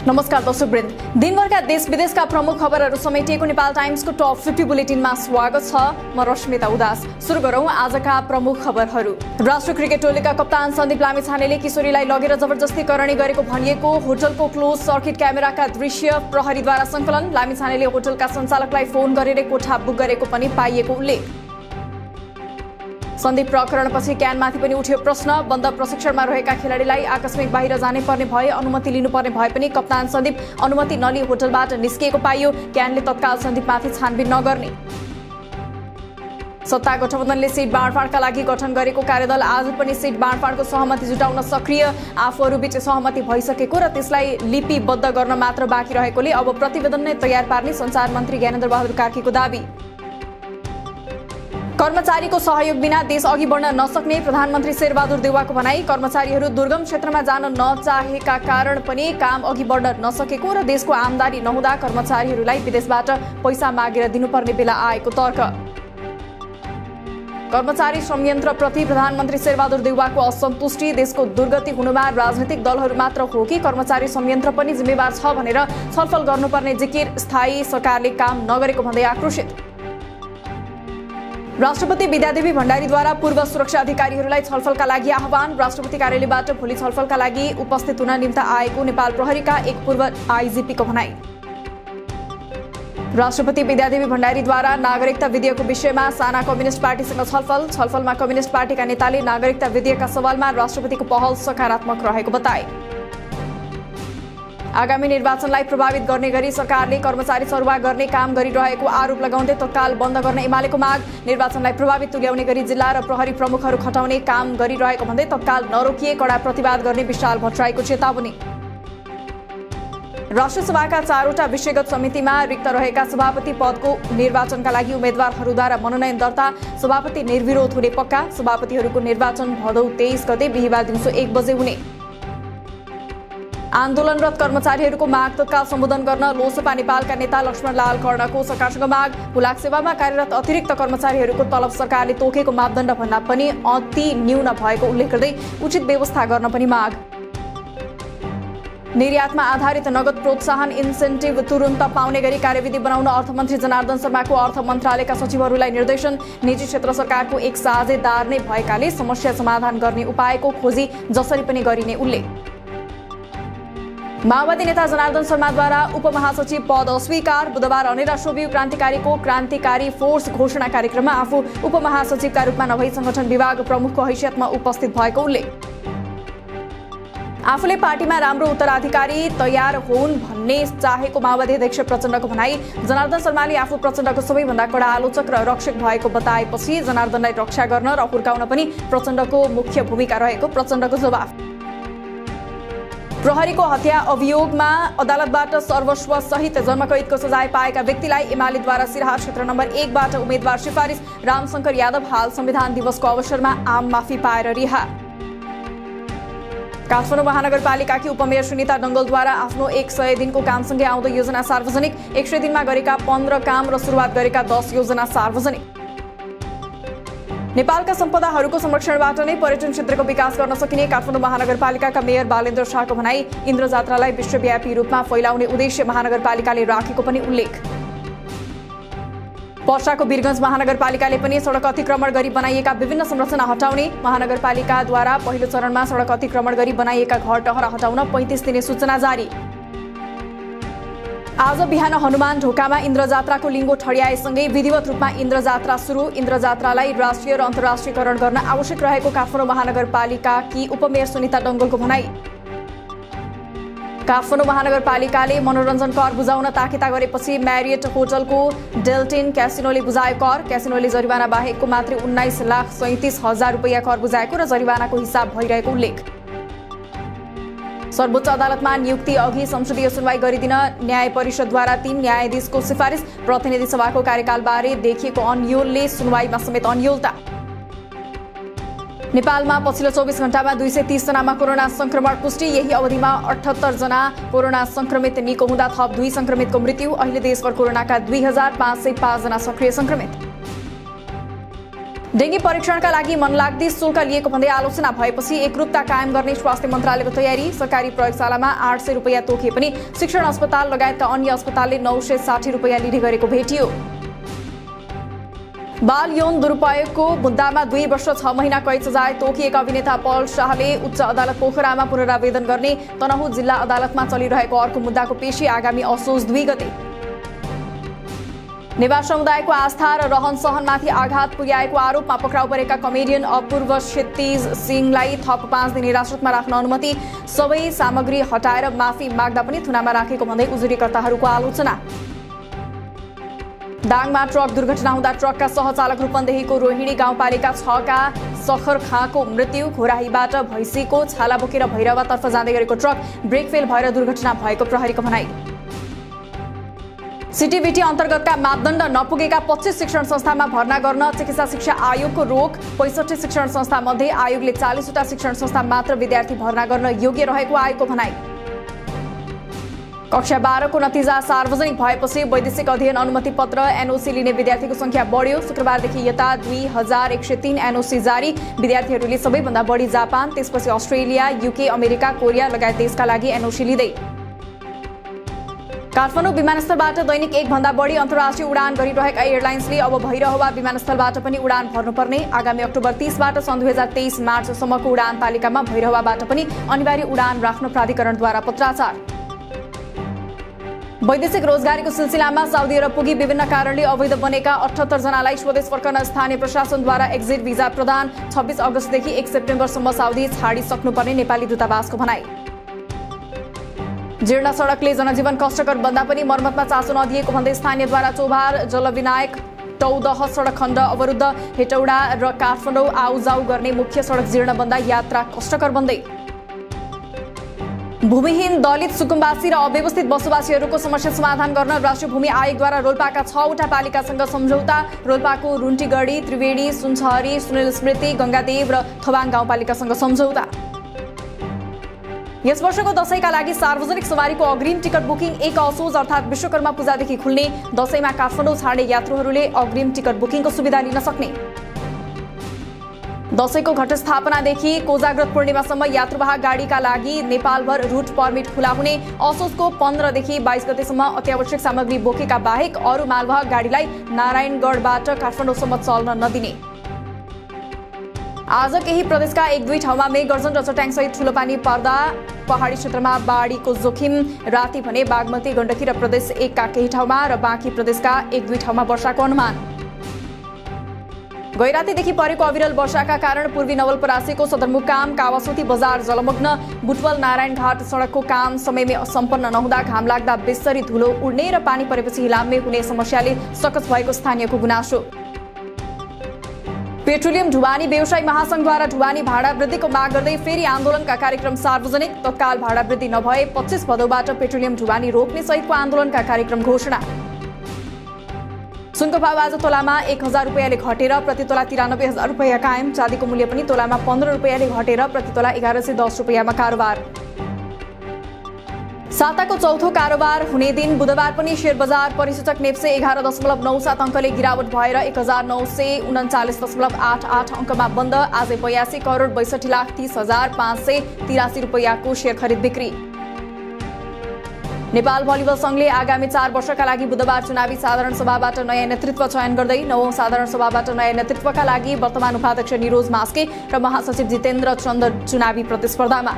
नमस्कार दर्शकवृन्द, दिनभरका देश विदेशका प्रमुख खबरहरू समेटिएको नेपाल टाइम्सको टप 50 बुलेटिनमा स्वागत छ। म रश्मिता उदास। सुरु गरौं आजका प्रमुख खबरहरू। राष्ट्रिय क्रिकेट टोलीका कप्तान सन्दीप लामिछानेले किशोरीलाई लगेर जबरजस्ती करणी गरेको भनिएको होटलको क्लोज सर्किट क्यामेराका दृश्य प्रहरीद्वारा संकलन। लामिछानेले होटलका सञ्चालकलाई फोन गरेर कोठा बुक गरेको पनि पाइएको उल्लेख। सन्दीप प्रकरणपछि क्यानमाथि पनि उठ्यो प्रश्न। बन्द प्रशिक्षणमा रहेका खेलाडीलाई आकस्मिक बाहिर जाने पर्ने भए अनुमति लिनुपर्ने भए पनि कप्तान सन्दीप अनुमति नलिई होटलबाट निस्किएको पाइयो। क्यानले तत्काल सन्दीपमाथि छानबिन नगर्ने। सत्ता गठबन्धनले सिट बाँडफाँडका लागि गठन गरेको कार्यदल आज पनि सिट बाँडफाँडको सहमति जुटाउन सक्रिय। आफूहरूबीच सहमति भइसकेको र त्यसलाई लिपिबद्ध गर्न मात्र बाँकी रहेकोले अब प्रतिवेदन नै तयार पार्ने सञ्चार मन्त्री ज्ञानेन्द्र बहादुर कार्कीको दाबी। कर्मचारीको सहयोग बिना देश अघि बढ्न नसक्ने प्रधानमन्त्री शेरबहादुर देउवाको भनाई। कर्मचारीहरू दुर्गम क्षेत्रमा जान नचाहेका कारण पनि काम अघि बढ्न नसकेको र देशको आमदानी नहुँदा कर्मचारीहरूलाई विदेशबाट पैसा मागेर दिनुपर्ने बेला आएको तर्क। कर्मचारी संयन्त्रप्रति प्रधानमन्त्री शेरबहादुर देउवाको असन्तुष्टि। देशको दुर्गति हुनुमा राजनीतिक दलहरू मात्र हो कि कर्मचारी संयन्त्र पनि जिम्मेवार छ भनेर छलफल गर्नुपर्ने जिकिर स्थायी सरकारले काम नगरेको भन्दै आक्रोशित। राष्ट्रपति विद्यादेवी भण्डारीद्वारा पूर्व सुरक्षा अधिकारीहरूलाई छलफलका लागि आह्वान। राष्ट्रपति कार्यालयबाट भोलि छलफलका लागि उपस्थित हुन निम्ति आएको नेपाल प्रहरीका एक पूर्व आइजिपीको भनाई। राष्ट्रपति विद्यादेवी भण्डारीद्वारा नागरिकता विधेयकको विषयमा साना कम्युनिस्ट पार्टीसँग छलफलमा कम्युनिस्ट पार्टीका नेताले नागरिकता विधेयकका सवालमा राष्ट्रपतिको पहल सकारात्मक रहेको बताए। आगामी निर्वाचनलाई प्रभावित गर्ने गरी सरकारले कर्मचारी सरुवा गर्ने काम गरिरहेको आरोप लगाउँदै तत्काल बन्द गर्न एमालेको माग। निर्वाचनलाई प्रभावित तुल्याउने गरी जिल्ला र प्रहरी प्रमुखहरू खटाउने काम गरिरहेको भन्दै तत्काल नरोकिए कडा प्रतिवाद गर्ने विशाल भट्टराईको चेतावनी। राष्ट्रिय सभाका 4वटा विषयगत समितिमा रिक्त रहेका सभापति पदको निर्वाचनका लागि उम्मेद्वारहरूद्वारा मनोनयन दर्ता। सभापति निर्विरोध हुने पक्का। सभापतिहरूको निर्वाचन भदौ 23 गते बिहीबार दिउँसो 1 बजे हुने। आन्दोलनरत कर्मचारीहरूको माग तत्काल सम्बोधन गर्न लोसपा नेपालका नेता लक्ष्मणलाल कर्णको सरकारसँग माग। हुलाक सेवामा कार्यरत अतिरिक्त कर्मचारीहरूको तलब सरकारले तोकेको मापदण्ड भन्दा पनि अति न्यून भएको उल्लेख गर्दै उचित व्यवस्था गर्न पनि माग। निर्यातमा आधारित नगद प्रोत्साहन इन्सेन्टिभ तुरुन्त पाउने गरी कार्यविधि बनाउन अर्थमन्त्री जनार्दन शर्माको अर्थ मन्त्रालयका सचिवहरूलाई निर्देशन। निजी क्षेत्र सरकारको एक साझेदार नै भएकाले समस्या समाधान गर्ने उपायको खोजी जसरी पनि गरिने उल्लेख। माओवादी नेता जनार्दन शर्माद्वारा उपमहासचिव पद अस्वीकार। बुधबार अनेरा शोभियु क्रान्तिकारीको क्रान्तिकारी फोर्स घोषणा कार्यक्रममा आफू उपमहासचिवका रूपमा नभई संगठन विभाग प्रमुखको हैसियतमा उपस्थित भएको उल्लेख। आफूले पार्टीमा राम्रो उत्तराधिकारी तयार होउन् भन्ने चाहेको माओवादी अध्यक्ष प्रचण्डको भनाई। जनार्दन शर्माले आफू प्रचण्डको सबैभन्दा कडा आलोचक र रक्षक भएको बताएपछि जनार्दनलाई रक्षा गर्न र हुर्काउन पनि प्रचण्डको मुख्य भूमिका रहेको प्रचण्डको जवाफ। प्रहरीको हत्या अभियोगमा अदालतबाट सर्वस्व सहित जन्मकैदको सजाय पाएका व्यक्तिलाई एमालेद्वारा सिराहा क्षेत्र नम्बर 1 बाट उम्मेद्वार सिफारिस। रामशंकर यादव हाल संविधान दिवसको अवसरमा आम माफी पाएर रिहा। काठमाडौँ महानगरपालिकाकी उपमेयर सुनिता डंगलद्वारा आफ्नो 100 दिनको कामसँगै आउँदो योजना सार्वजनिक। 100 दिनमा गरेका 15 काम र सुरुवात गरेका 10 योजना सार्वजनिक। नेपालका सम्पदाहरूको संरक्षणबाट नै पर्यटन क्षेत्रको विकास गर्न सकिने काठमाडौँ महानगरपालिकाका मेयर बालेन्द्र शाहको भनाई। इन्द्र जात्रालाई विश्वव्यापी रूपमा फैलाउने उद्देश्य महानगरपालिकाले राखेको पनि उल्लेख। पर्साको वीरगञ्ज महानगरपालिकाले पनि सडक अतिक्रमण गरी बनाइएका विभिन्न संरचना हटाउने। महानगरपालिकाद्वारा पहिलो चरणमा सडक अतिक्रमण गरी बनाइएका घर टहरा हटाउन 35 दिने सूचना जारी। आज बिहान हनुमान ढोकामा इन्द्र जात्राको लिङ्गो ठड्याएसँगै विधिवत रूपमा इन्द्र जात्रा सुरु। इन्द्र जात्रालाई राष्ट्रिय र अन्तर्राष्ट्रियकरण गर्न आवश्यक रहेको काठमाडौँ महानगरपालिकाकी उपमेयर सुनिता डंगलको भनाई। काठमाडौँ महानगरपालिकाले मनोरञ्जन कर बुझाउन ताकेता गरेपछि म्यारियट होटलको डेल्टिन क्यासिनोले बुझायो कर। क्यासिनोले जरिवाना बाहेकको मात्रै 19,37,000 रुपैयाँ कर बुझाएको र जरिवानाको हिसाब भइरहेको उल्लेख। सर्वोच्च अदालतमा नियुक्ति अघि संसदीय सुनवाई गरिदिन न्याय परिषदद्वारा 3 न्यायाधीशको सिफारिस। प्रतिनिधि सभाको कार्यकालबारे देखिएको अन्योलले सुनवाईमा समेत अन्योलता। नेपालमा पछिल्लो 24 घण्टामा 230 जनामा कोरोना संक्रमण पुष्टि। यही अवधिमा 78 जना कोरोना संक्रमित निको हुँदा थप 2 संक्रमितको मृत्यु। अहिले देशभर कोरोनाका 2505 जना सक्रिय संक्रमित। डेंगी परीक्षणका लागि मनलाग्दी शुल्क लिएको भन्दै आलोचना भएपछि एकरूपता कायम गर्ने स्वास्थ्य मन्त्रालयको तयारी। सरकारी प्रयोगशालामा 800 रुपैयाँ तोकिए पनि शिक्षण अस्पताल लगायतका अन्य अस्पतालले 960 रुपैयाँ लिने गरेको भेटियो। बाल यौन दुरुपयोगको मुद्दामा 2 वर्ष 6 महिना कैद सजाय तोकिएका अभिनेता पल शाहले उच्च अदालत पोखरामा पुनरावेदन गर्ने। तनहुँ जिल्ला अदालतमा चलिरहेको अर्को मुद्दाको पेशी आगामी असोज 2 गते। नेवार समुदायको आस्था र रहन सहनमाथि आघात पुर्याएको आरोपमा पक्राउ परेका कमेडियन अपूर्व क्षितिज सिंहलाई थप 5 दिन हिरासतमा राख्न अनुमति। सबै सामग्री हटाएर माफी माग्दा पनि थुनामा राखेको भन्दै उजुरीकर्ताहरूको आलोचना। दाङमा ट्रक दुर्घटना हुँदा ट्रकका सहचालक रूपन्देहीको रोहिणी गाउँपालिका 6 का सखर खाँको मृत्यु। घोराहीबाट भैँसीको छाला बोकेर भैरवातर्फ जाँदै गरेको ट्रक ब्रेक फेल भएर दुर्घटना भएको प्रहरीको भनाई। सीटीबीटी अन्तर्गतका मापदण्ड नपुगेका 25 शिक्षण संस्थामा भर्ना गर्न चिकित्सा शिक्षा आयोगको रोक। 65 शिक्षण संस्था मध्ये आयोगले 40 वटा शिक्षण संस्था मात्र विद्यार्थी भर्ना गर्न योग्य रहेको आयोगको भनाई। कक्षा 12 को नतिजा सार्वजनिक भएपछि वैदेशिक अध्ययन अनुमति पत्र एनओसी लिने विद्यार्थीको संख्या बढ्यो। शुक्रबारदेखि यता 2103 एनओसी जारी। विद्यार्थीहरूले सबैभन्दा बढी जापान, त्यसपछि अस्ट्रेलिया, युके, अमेरिका, कोरिया लगायत देशका लागि एनओसी लिँदै। काठमाडौँ विमानस्थलबाट दैनिक 1 भन्दा बढी अन्तर्राष्ट्रिय उडान गरिरहेका एयरलाइन्सले अब भैरहवा विमानस्थलबाट पनि उडान भर्नुपर्ने। आगामी अक्टोबर 30 बाट सन् 2023 मार्चसम्मको उडान तालिकामा भैरहवाबाट पनि अनिवार्य उडान राख्न प्राधिकरणद्वारा पत्राचार। वैदेशिक रोजगारीको सिलसिलामा साउदी अरब पुगी विभिन्न कारणले अवैध बनेका 78 जनालाई स्वदेश फर्कन स्थानीय प्रशासनद्वारा एक्जिट भिजा प्रदान। 26 अगस्तदेखि 1 सेप्टेम्बरसम्म साउदी छाडिसक्नुपर्ने नेपाली दूतावासको भनाई। जीर्ण सडकले जनजीवन कष्टकर बन्दा पनि मर्मतमा चासो नदिएको भन्दै स्थानीयद्वारा चौभार जलविनायक टौदह सडक खण्ड अवरुद्ध। हेटौडा र काठमाडौँ आउजाउ गर्ने मुख्य सडक जीर्ण बन्दा यात्रा कष्टकर बन्दै। भूमिहीन दलित सुकुम्बासी र अव्यवस्थित बसोबासीहरूको समस्या समाधान गर्न राष्ट्रिय भूमि आयोगद्वारा रोल्पाका 6 वटा पालिकासँग सम्झौता। रोल्पाको रुन्टीगढी, त्रिवेणी, सुनछहरी, सुनिल स्मृति, गंगादेव र थवाङ गाउँपालिकासँग सम्झौता। यस वर्षको दशैंका लागि सार्वजनिक सवारीको अग्रिम टिकट बुकिङ 1 असोज अर्थात् विश्वकर्मा पूजादेखि खुल्ने। दशैंमा काठमाडौँ छाड्ने यात्रुहरूले अग्रिम टिकट बुकिङको सुविधा लिन सक्ने। दशैंको घटस्थापनादेखि कोजाग्रत पूर्णिमासम्म यात्रुवाहक गाडीका लागि नेपालभर रूट पर्मिट खुला हुने। असोजको 15 देखि 22 गतेसम्म अत्यावश्यक सामग्री बोकेका बाहेक अरू मालवाहक गाडीलाई नारायणगढबाट काठमाडौँसम्म चल्न नदिने। आज केही प्रदेशका 1-2 ठाउँमा मेघगर्जन र चट्याङसहित ठूलो पानी पर्दा पहाडी क्षेत्रमा बाढीको जोखिम। राति भने बागमती, गण्डकी र प्रदेश 1 का केही ठाउँमा र बाँकी प्रदेशका 1-2 ठाउँमा वर्षाको अनुमान। गैरातीदेखि परेको अविरल वर्षाका कारण पूर्वी नवलपरासीको सदरमुकाम कावासोती बजार जलमग्न। बुटवल नारायणघाट सडकको काम समयमै सम्पन्न नहुँदा घाम लाग्दा बेसरी धुलो उड्ने र पानी परेपछि हिलाम्मे हुने समस्याले सकस भएको स्थानीयको गुनासो। पेट्रोलियम ढुवानी व्यवसायी महासंघद्वारा ढुवानी भाडा वृद्धिको माग गर्दै फेरि आन्दोलनका कार्यक्रम सार्वजनिक। तत्काल भाडा वृद्धि नभए 25 भदौबाट पेट्रोलियम ढुवानी रोक्ने सहितको आन्दोलनका कार्यक्रम घोषणा। सुनको भाव आज तोलामा 1000 रुपैयाँले घटेर प्रति तोला 93,000 रुपैयाँ कायम। चाँदीको मूल्य पनि तोलामा 15 रुपैयाँले घटेर प्रति तोला 1110 रुपैयाँमा कारोबार। साताको चौथो कारोबार हुने दिन बुधबार पनि शेयर बजार परिसूचक नेप्से 11.97 अङ्कले गिरावट भएर 1939.88 अङ्कमा बन्द। आज 82,62,30,583 रुपैयाँको शेयर खरिद बिक्री। नेपाल भलिबल संघले आगामी 4 वर्षका लागि बुधबार चुनावी साधारण सभाबाट नयाँ नेतृत्व चयन गर्दै 9औं साधारण सभाबाट नयाँ नेतृत्वका लागि वर्तमान उपाध्यक्ष निरोज मास्के र महासचिव जितेन्द्र चन्द चुनावी प्रतिस्पर्धामा।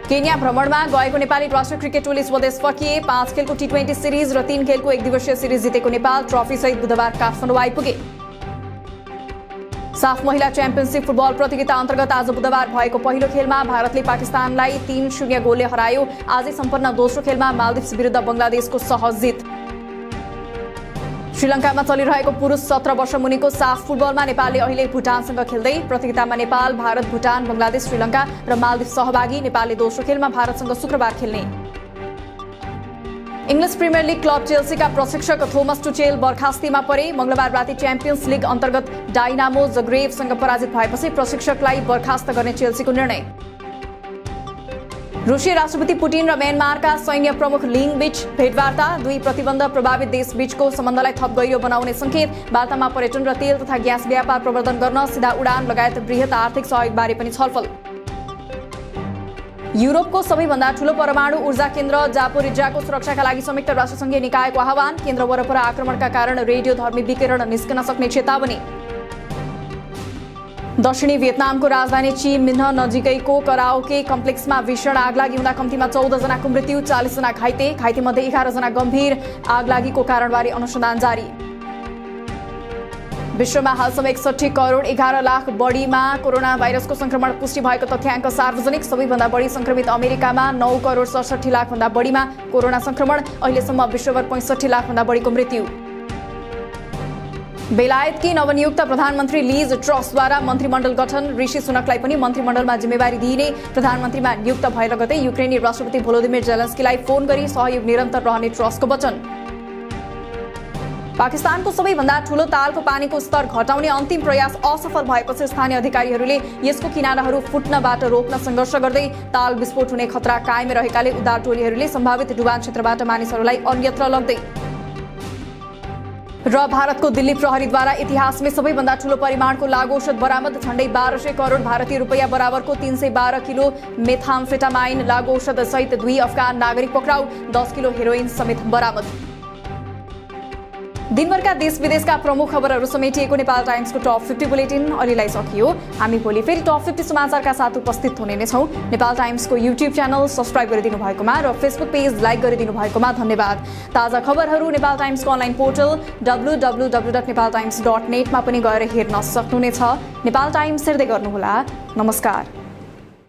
केन्या भ्रमणमा गएको नेपाली राष्ट्रिय क्रिकेट टोली स्वदेश फर्किए। 5 खेलको टी20 सिरिज र 3 खेलको 1 दिवसीय सिरिज जितेको नेपाल ट्रफी सहित बुधबार काठमाडौँ आइपुगे। साफ महिला च्याम्पियनशिप फुटबल प्रतियोगिता अन्तर्गत आज बुधबार भएको पहिलो खेलमा भारतले पाकिस्तानलाई 3-0 गोलले हरायो। आजै सम्पन्न दोस्रो खेलमा मालदिप्स विरुद्ध बंगलादेशको सहज जित। श्रीलङ्कामा चलिरहेको पुरुष 17 वर्ष मुनिको साफ फुटबलमा नेपालले अहिले भुटानसँग खेल्दै। प्रतियोगितामा नेपाल, भारत, भुटान, बंगलादेश, श्रीलङ्का र मालदिप्स सहभागी। नेपालले दोस्रो खेलमा भारतसँग शुक्रबार खेल्ने। इंग्लिश प्रिमियर लीग क्लब चेल्सीका प्रशिक्षक थोमस टुचेल बर्खास्तीमा परे। मंगलबार राति च्याम्पियन्स लीग अन्तर्गत डाइनामो जग्रेवसँग पराजित भएपछि प्रशिक्षकलाई बर्खास्त गर्ने चेल्सीको निर्णय। रुसी राष्ट्रपति पुटिन र म्यानमारका सैन्य प्रमुख लिङ बीच भेटवार्ता, दुई प्रतिबन्ध प्रभावित देश बीचको सम्बन्धलाई थप गहिरो बनाउने संकेत। वार्तामा पर्यटन र तेल तथा ग्यास व्यापार प्रवर्धन गर्न सीधा उडान लगायत बृहत आर्थिक सहयोगबारे पनि छलफल। युरोपको सबैभन्दा ठूलो परमाणु ऊर्जा केन्द्र जापोरिज्जाको सुरक्षाका लागि संयुक्त राष्ट्रसङ्घीय निकायको आह्वान। केन्द्र वरपर आक्रमणका कारण रेडियोधर्मी विकिरण निस्कन सक्ने चेतावनी। दक्षिणी भियतनामको राजधानी चिमिन्ह नजिकैको कराओके कम्प्लेक्समा भीषण आगलागी हुँदा कम्तीमा 14 जनाको मृत्यु, 40 जना घाइते। घाइतेमध्ये 11 जना गम्भीर। आगलागीको कारणबारे अनुसन्धान जारी। विश्वमा हालसम्म 61 करोड 11 लाख बढीमा कोरोना भाइरसको संक्रमण पुष्टि भएको तथ्याङ्क सार्वजनिक। सबैभन्दा बढी संक्रमित अमेरिकामा 9 करोड 67 लाख भन्दा बढीमा कोरोना संक्रमण। अहिलेसम्म विश्वभर 65 लाख भन्दा बढीको मृत्यु। बेलायतकी नवनियुक्त प्रधानमन्त्री लिज ट्रसद्वारा मन्त्रीमण्डल गठन। ऋषि सुनकलाई पनि मन्त्रीमण्डलमा जिम्मेवारी दिइने। प्रधानमन्त्रीमा नियुक्त भए लगतै युक्रेनी राष्ट्रपति भोलोदिमिर जेलेन्स्कीलाई फोन गरी सहयोग निरन्तर रहने ट्रसको वचन। पाकिस्तानको सबैभन्दा ठूलो तालको पानीको स्तर घटाउने अन्तिम प्रयास असफल भएपछि स्थानीय अधिकारीहरूले यसको किनाराहरू फुट्नबाट रोक्न सङ्घर्ष गर्दै ताल विस्फोट हुने खतरा कायम रहेकाले उद्धार टोलीहरूले सम्भावित डुबान क्षेत्रबाट मानिसहरूलाई अन्यत्र लग्दै। र भारतको दिल्ली प्रहरीद्वारा इतिहासमै सबैभन्दा ठूलो परिमाणको लागु औषध बरामद। झण्डै 1200 करोड भारतीय रुपैयाँ बराबरको 312 किलो मेथाम्फेटामाइन लागु औषध सहित 2 अफगान नागरिक पक्राउ, 10 किलो हेरोइन समेत बरामद। दिनभरका देश विदेशका प्रमुख खबरहरू समेटिएको नेपाल टाइम्सको टप 50 बुलेटिन अहिलेलाई सकियो। हामी भोलि फेरि टप 50 समाचारका साथ उपस्थित हुने नै छौँ। नेपाल टाइम्सको युट्युब च्यानल सब्स्क्राइब गरिदिनु भएकोमा र फेसबुक पेज लाइक गरिदिनु भएकोमा धन्यवाद। ताजा खबरहरू नेपाल टाइम्सको अनलाइन पोर्टल www.nepaltimes.net मा पनि गएर हेर्न सक्नुहुनेछ। नेपाल टाइम्स हेर्दै गर्नुहोला। नमस्कार।